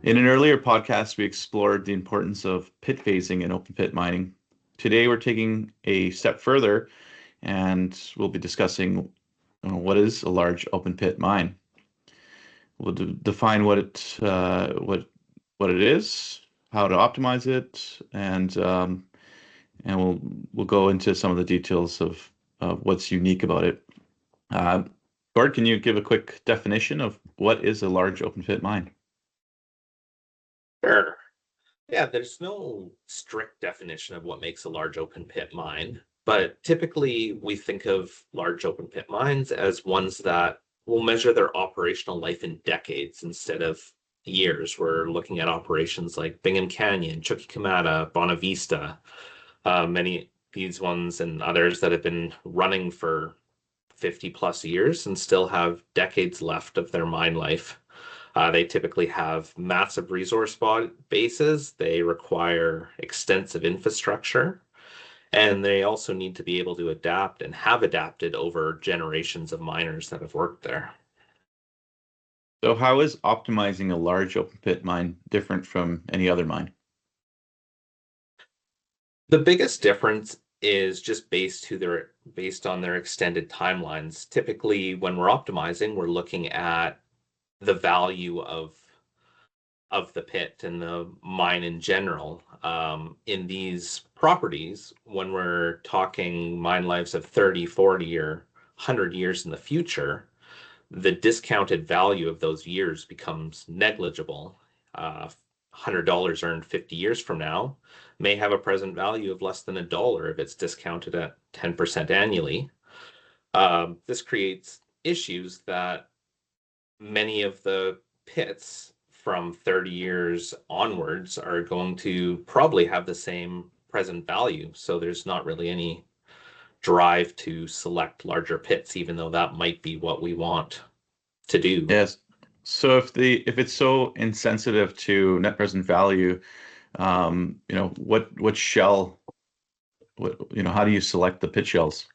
In an earlier podcast, we explored the importance of pit phasing in open pit mining. Today, we're taking a step further and we'll be discussing what is a large open pit mine. We'll define what it is, how to optimize it, and we'll go into some of the details of what's unique about it. Uh, Gord, can you give a quick definition of what is a large open pit mine? Sure. Yeah, there's no strict definition of what makes a large open pit mine, but typically we think of large open pit mines as ones that will measure their operational life in decades instead of years. We're looking at operations like Bingham Canyon, Chuquicamata, Bonavista, many these ones and others that have been running for 50 plus years and still have decades left of their mine life. They typically have massive resource bases. They require extensive infrastructure, and they also need to be able to adapt and have adapted over generations of miners that have worked there. So how is optimizing a large open pit mine different from any other mine? The biggest difference is just based on their extended timelines. Typically, when we're optimizing, we're looking at the value of the pit and the mine in general. In these properties, when we're talking mine lives of 30, 40, or 100 years in the future, the discounted value of those years becomes negligible. $100 earned 50 years from now may have a present value of less than $1 if it's discounted at 10% annually. This creates issues that many of the pits from 30 years onwards are going to probably have the same present value. So there's not really any drive to select larger pits, even though that might be what we want to do. Yes. So if it's so insensitive to net present value, what shell, how do you select the pit shells?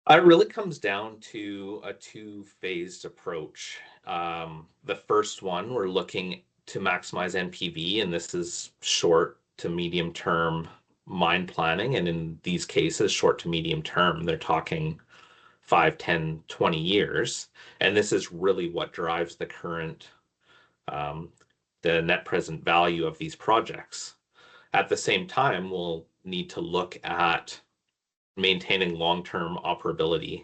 It really comes down to a two-phased approach. The first one, we're looking to maximize NPV, and this is short to medium term mine planning. And in these cases, short to medium term, they're talking 5, 10, 20 years. And this is really what drives the current, the net present value of these projects. At the same time, we'll need to look at maintaining long-term operability.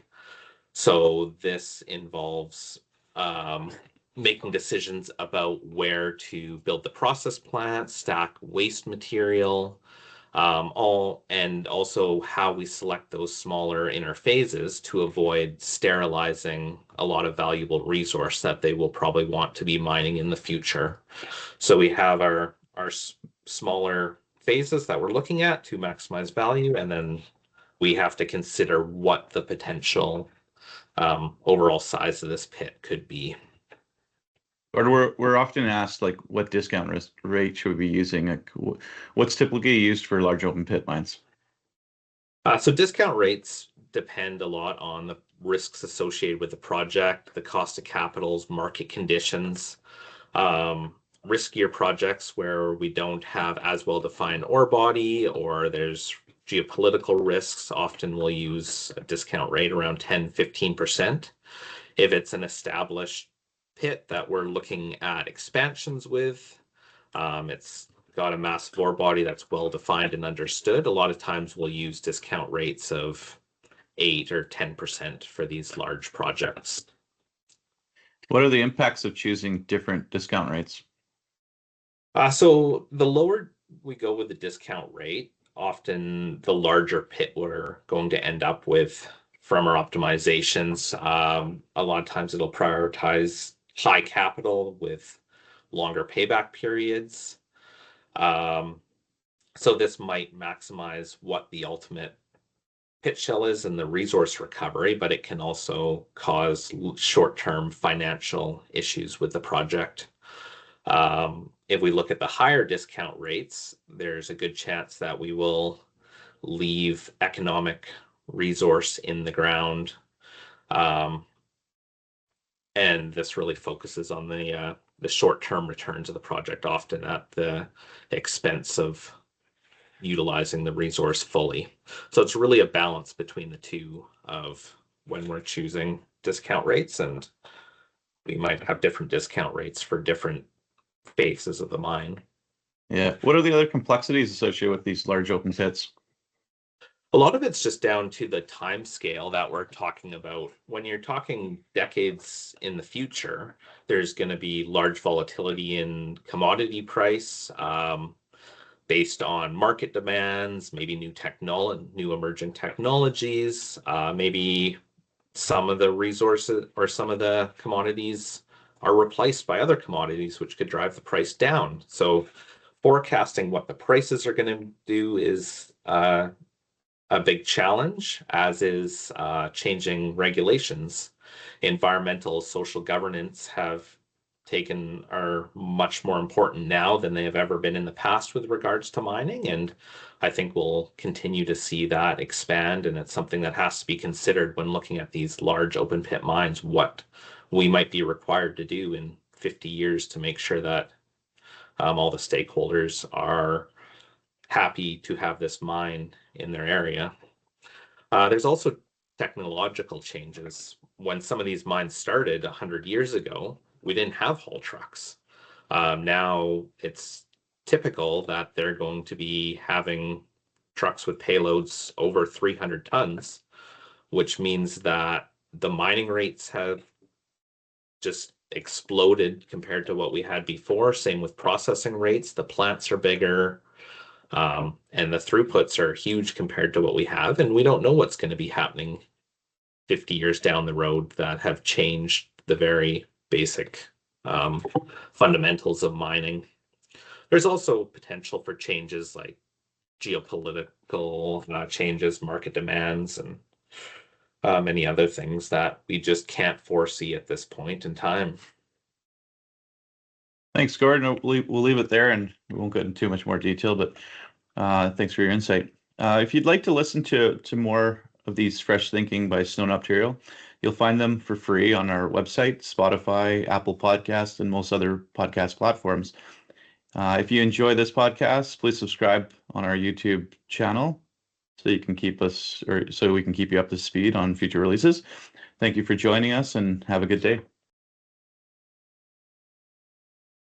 So this involves making decisions about where to build the process plant, stack waste material, and also how we select those smaller inner phases to avoid sterilizing a lot of valuable resource that they will probably want to be mining in the future. So we have our smaller phases that we're looking at to maximize value, and then we have to consider what the potential overall size of this pit could be. Or we're often asked, like, what discount rate should we be using? Like, what's typically used for large open pit mines? So discount rates depend a lot on the risks associated with the project, the cost of capitals, market conditions. Riskier projects where we don't have as well-defined ore body or there's geopolitical risks, often we'll use a discount rate around 10-15%. If it's an established pit that we're looking at expansions with, it's got a massive ore body that's well defined and understood. A lot of times we'll use discount rates of 8 or 10% for these large projects. What are the impacts of choosing different discount rates? So the lower we go with the discount rate, often the larger pit we're going to end up with from our optimizations. A lot of times it'll prioritize high capital with longer payback periods. So this might maximize what the ultimate pit shell is and the resource recovery, but it can also cause short-term financial issues with the project. If we look at the higher discount rates, there's a good chance that we will leave economic resource in the ground. And this really focuses on the the short-term returns of the project, often at the expense of utilizing the resource fully. So it's really a balance between the two of when we're choosing discount rates, and we might have different discount rates for different phases of the mine. Yeah. What are the other complexities associated with these large open pits? A lot of it's just down to the time scale that we're talking about. When you're talking decades in the future, there's going to be large volatility in commodity price, based on market demands, maybe new emerging technologies, maybe some of the resources or some of the commodities are replaced by other commodities, which could drive the price down. So forecasting what the prices are going to do is a big challenge, as is changing regulations. Environmental, social governance are much more important now than they have ever been in the past with regards to mining. And I think we'll continue to see that expand. And it's something that has to be considered when looking at these large open pit mines, what we might be required to do in 50 years to make sure that all the stakeholders are happy to have this mine in their area. There's also technological changes. When some of these mines started 100 years ago, we didn't have haul trucks. Now it's typical that they're going to be having trucks with payloads over 300 tons, which means that the mining rates have just exploded compared to what we had before. Same with processing rates. The plants are bigger, and the throughputs are huge compared to what we have. And we don't know what's going to be happening 50 years down the road that have changed the very basic fundamentals of mining. There's also potential for changes like geopolitical changes, market demands, and many other things that we just can't foresee at this point in time. Thanks, Gordon. We'll leave it there and we won't get into too much more detail, but thanks for your insight. If you'd like to listen to more of these Fresh Thinking by Snowden Optiro, you'll find them for free on our website, Spotify, Apple Podcasts, and most other podcast platforms. If you enjoy this podcast, please subscribe on our YouTube channel so you can so we can keep you up to speed on future releases. Thank you for joining us and have a good day.